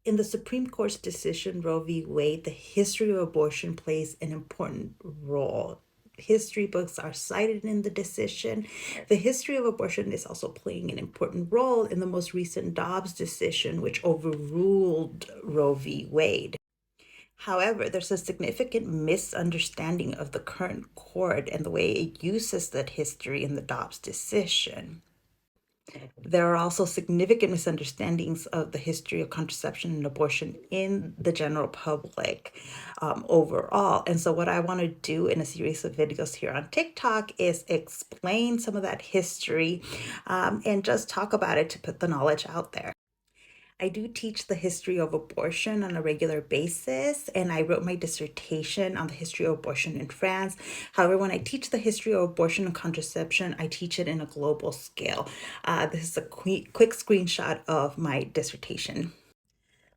In the Supreme Court's decision, Roe v. Wade, the history of abortion plays an important role. History books are cited in the decision. The history of abortion is also playing an important role in the most recent Dobbs decision, which overruled Roe v. Wade. However, there's a significant misunderstanding of the current court and the way it uses that history in the Dobbs decision. There are also significant misunderstandings of the history of contraception and abortion in the general public overall. And so, what I want to do in a series of videos here on TikTok is explain some of that history and just talk about it to put the knowledge out there. I do teach the history of abortion on a regular basis, and I wrote my dissertation on the history of abortion in France. However, when I teach the history of abortion and contraception, I teach it in a global scale. This is a quick screenshot of my dissertation.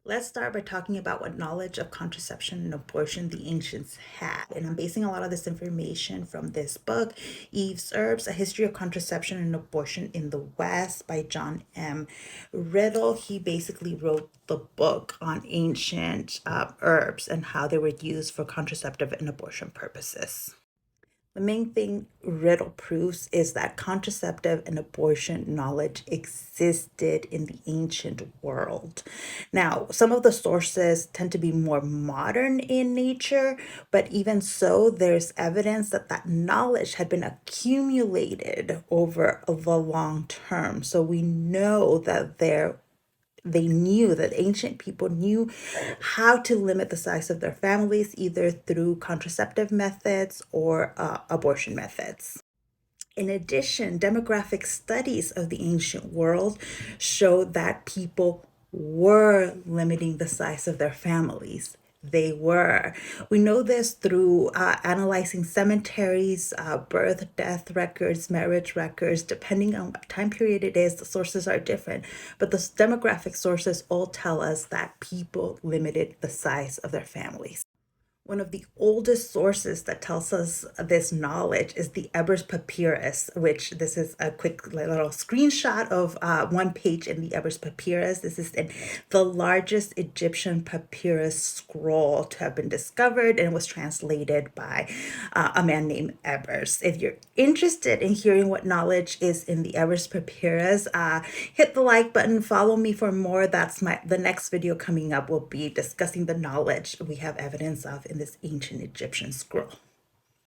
Let's start by talking about what knowledge of contraception and abortion the ancients had. And I'm basing a lot of this information from this book, Eve's Herbs, A History of Contraception and Abortion in the West by John M. Riddle. He basically wrote the book on ancient herbs and how they were used for contraceptive and abortion purposes. The main thing Riddle proves is that contraceptive and abortion knowledge existed in the ancient world. Now, some of the sources tend to be more modern in nature, but even so, there's evidence that that knowledge had been accumulated over the long term. So we know that ancient people knew how to limit the size of their families, either through contraceptive methods or abortion methods. In addition, demographic studies of the ancient world showed that people were limiting the size of their families. They were. We know this through analyzing cemeteries, birth, death records, marriage records. Depending on what time period it is, the sources are different. But the demographic sources all tell us that people limited the size of their families. One of the oldest sources that tells us this knowledge is the Ebers Papyrus, which this is a quick little screenshot of one page in the Ebers Papyrus. This is the largest Egyptian papyrus scroll to have been discovered, and was translated by a man named Ebers. If you're interested in hearing what knowledge is in the Ebers Papyrus, hit the like button, follow me for more. The next video coming up will be discussing the knowledge we have evidence of in this ancient Egyptian scroll.